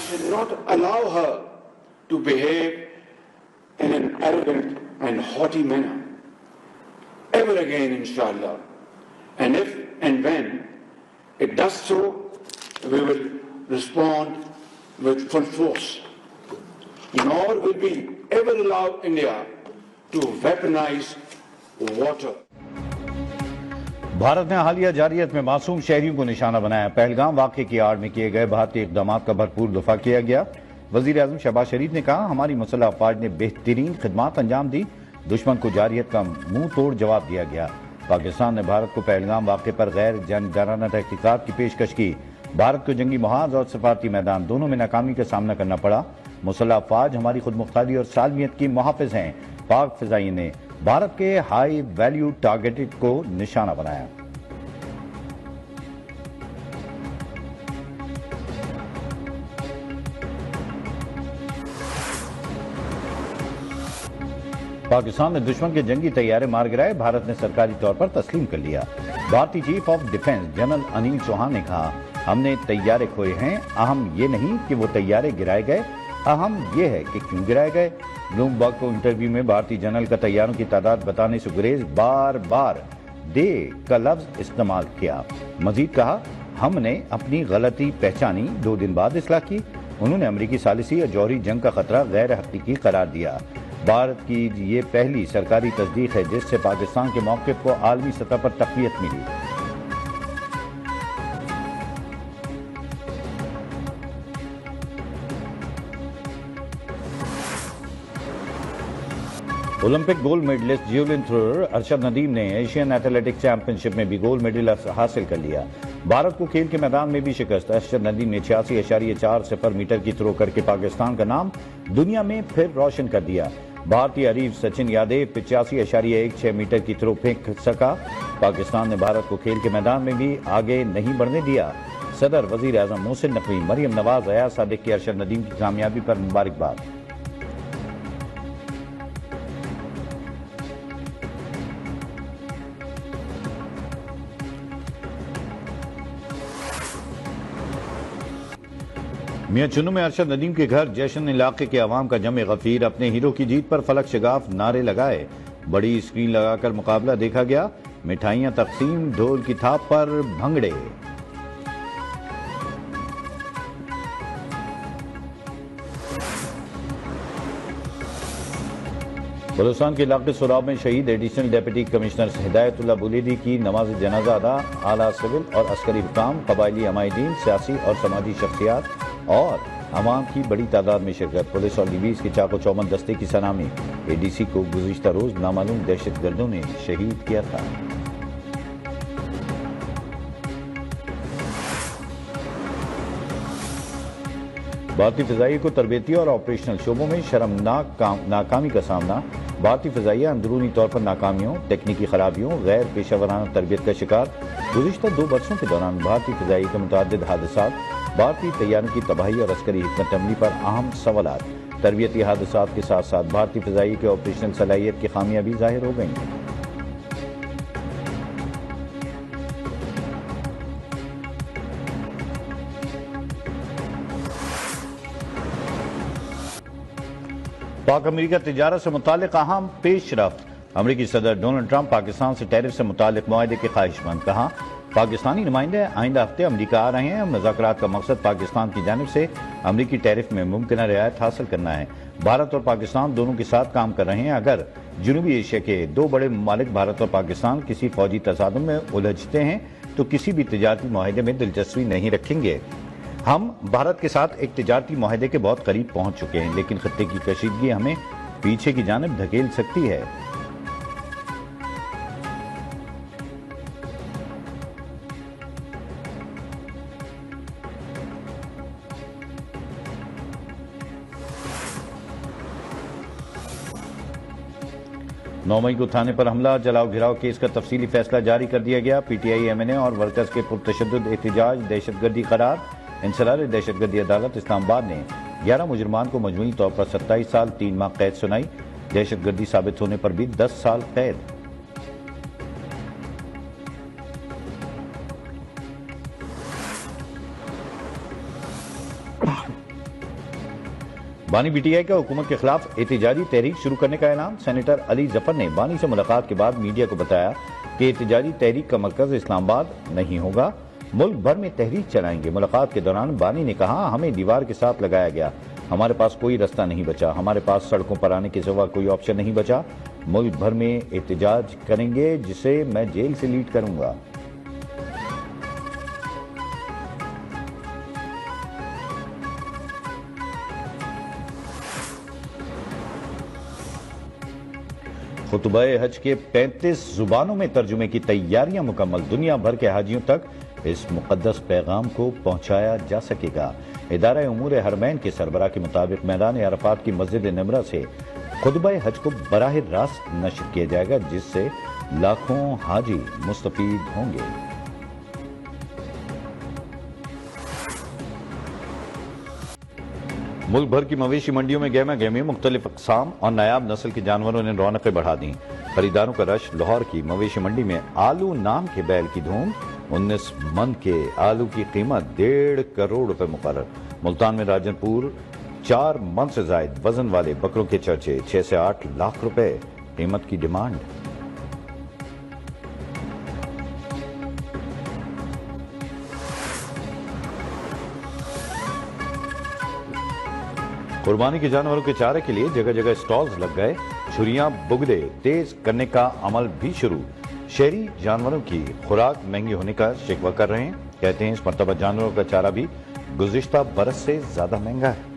should not allow her to behave in an arrogant and haughty manner ever again, inshallah. And if and when it does so, we will respond with full force. Nor will we ever allow India to weaponize water. Bharat نے حالیہ جارحیت میں معصوم شہریوں کو نشانہ بنایا. پہلگام واقعے کی آڑ میں کیے گئے بھارتی اقدامات کا بھرپور دفاع کیا گیا. وزیر اعظم شہباز شریف نے کہا ہماری مسلح افواج نے بہترین خدمات انجام دی. دشمن کو جارحیت کا منہ توڑ جواب دیا گیا. پاکستان نے بھارت کو پہلگام واقعے پر غیر جانبدارانہ تحقیقات کی پیشکش کی. بھارت کو جنگی محاذ اور سفارتی میدان دونوں میں ناکامی کا سامنا کرنا پڑا. مسلح افواج ہماری خود مختاری اور سالمیت کی محافظ ہیں. پاک فضائیہ نے بھارت کے ہائی ویلیو ٹارگیٹ کو نشانہ بنایا. پاکستان نے دشمن کے جنگی طیارے مار گرائے. بھارت نے سرکاری طور پر تسلیم کر لیا. بھارتی chief of defence general Anil Chauhan نے کہا ہم نے طیارے کھوئے ہیں. اہم یہ نہیں کہ وہ طیارے گرائے گئے, اہم یہ ہے کہ کیوں گرائے گئے. بلومبرگ کو انٹرویو میں بھارتی جنرل کا طیاروں کی تعداد بتانے سے گریز, بار بار دے کا لفظ استعمال کیا. مزید کہا ہم نے اپنی غلطی پہچانی, 2 دن بعد اصلاح کی. انہوں نے امریکی ثالثی اور جوہری جنگ کا خطرہ غیر حقیقی قرار دیا. بھارت کی یہ پہلی سرکاری تصدیق ہے جس سے پاکستان کے موقف کو عالمی سطح پر تقویت ملی. Olympic gold medalist javelin thrower Arshad Nadeem نے ایشین ایتھلیٹکس چیمپئن شپ میں بھی گولڈ میڈل حاصل کر لیا. بھارت کو کھیل کے میدان میں بھی شکست. ارشد ندیم نے 86.40 میٹر کی تھرو کر کے پاکستان کا نام دنیا میں پھر روشن کر دیا. بھارتی حریف سچن یادیو 85.16 میٹر کی تھرو پھینک سکا. پاکستان نے بھارت کو کھیل کے میدان میں بھی آگے نہیں بڑھنے دیا. صدر, وزیر اعظم محسن نقوی, مریم نواز, ایاز صادق کی ارشد ندیم کی کامیابی پر مبارکباد. میاں چنو میں ارشد ندیم کے گھر جشن علاقے کے عوام کا جمع غفیر. اپنے ہیرو کی جیت پر فلک شگاف نعرے لگائے. بڑی اسکرین لگا کر مقابلہ دیکھا گیا. مٹھائیاں تقسیم, ڈھول کی تھاپ پر بھنگڑے. بلوچستان کے علاقے سوراب میں شہید ایڈیشنل ڈیپٹی کمشنر ہدایت اللہ بولیدی کی نماز جنازہ ادا. اعلیٰ سول اور عسکری حکام, قبائلی عمائدین, سیاسی اور سماجی شخصیات اور عوام کی بڑی تعداد میں شرکت. پولیس اور لیویز کی چاق و چوبند دستے کی سلامی. اے ڈی سی کو گزشتہ روز نامعلوم دہشت گردوں نے شہید کیا تھا. بھارتی فضائیہ کو تربیتی اور آپریشنل شعبوں میں شرمناک ناکامی کا سامنا. بھارتی فضائیہ اندرونی طور پر ناکامیوں, تکنیکی خرابیوں, غیر پیشہ ورانہ تربیت کا شکار. گزشتہ 2 برسوں کے دوران بھارتی فضائیہ کے متعدد حادثات, بھارتی طیاروں کی تباہی اور عسکری حکمت عملی پر اہم سوالات. تربیتی حادثات کے ساتھ ساتھ بھارتی فضائیہ کے آپریشنل صلاحیت کی خامیاں بھی ظاہر ہو گئیں. پاک امریکہ تجارت سے متعلق اہم پیش رفت. امریکی صدر ڈونلڈ ٹرمپ پاکستان سے ٹیرف سے متعلق معاہدے کے خواہش مند. کہا پاکستانی نمائندے آئندہ ہفتے امریکہ آ رہے ہیں. مذاکرات کا مقصد پاکستان کی جانب سے امریکی ٹیرف میں ممکنہ رعایت حاصل کرنا ہے. بھارت اور پاکستان دونوں کے ساتھ کام کر رہے ہیں. اگر جنوبی ایشیا کے 2 بڑے ممالک بھارت اور پاکستان کسی فوجی تصادم میں الجھتے ہیں تو کسی بھی تجارتی معاہدے میں دلچسپی نہیں رکھیں گے. ہم بھارت کے ساتھ ایک تجارتی معاہدے کے بہت قریب پہنچ چکے ہیں, لیکن خطے کی کشیدگی ہمیں پیچھے کی جانب دھکیل سکتی ہے. مئی کو تھانے پر حملہ جلاؤ گھراؤ کیس کا تفصیلی فیصلہ جاری کر دیا گیا. P T I, M N A اور ورکرز کے پرتشدد احتجاج دہشت گردی قرار. انسداد دہشت گردی عدالت اسلام آباد نے 11 مجرمان کو مجموعی طور پر 27 سال 3 ماہ قید سنائی. دہشت گردی ثابت ہونے پر بھی 10 سال قید. بانی پی ٹی آئی کا حکومت کے خلاف احتجاجی تحریک شروع کرنے کا اعلان۔ سینیٹر علی ظفر نے بانی سے ملاقات کے بعد میڈیا کو بتایا کہ احتجاجی تحریک کا مرکز اسلام آباد نہیں ہوگا، ملک بھر میں تحریک چلائیں گے۔ ملاقات کے دوران بانی نے کہا، ہمیں دیوار کے ساتھ لگایا گیا، ہمارے پاس کوئی رستہ نہیں بچا، ہمارے پاس سڑکوں پر آنے کے سوا کوئی آپشن نہیں بچا، ملک بھر میں احتجاج کریں گے جسے میں جیل سے لیڈ کروں گا۔ خطبہ حج کے 35 زبانوں میں ترجمے کی تیاریاں مکمل، دنیا بھر کے حاجیوں تک اس مقدس پیغام کو پہنچایا جا سکے گا۔ ادارہ امور حرمین کے سربراہ کے مطابق میدان عرفات کی مسجد نمرہ سے خطبہ حج کو براہ راست نشر کیا جائے گا، جس سے لاکھوں حاجی مستفید ہوں گے۔ ملک بھر کی مویشی منڈیوں میں گہما گہمی مختلف اقسام اور نایاب نسل کے جانوروں نے رونقیں بڑھا دیں۔ خریداروں کا رش۔ لاہور کی مویشی منڈی میں آلو نام کے بیل کی دھوم، 19 من کے آلو کی قیمت 1.5 کروڑ روپے مقرر۔ ملتان میں راجن پور 4 من سے زائد وزن والے بکروں کے چرچے، 6 سے 8 لاکھ روپے قیمت کی ڈیمانڈ۔ قربانی کے جانوروں کے چارے کے لیے جگہ جگہ سٹالز لگ گئے، چھریاں بگدے تیز کرنے کا عمل بھی شروع۔ شہری جانوروں کی خوراک مہنگی ہونے کا شکوہ کر رہے ہیں، کہتے ہیں اس مرتبہ جانوروں کا چارہ بھی گزشتہ برس سے زیادہ مہنگا ہے۔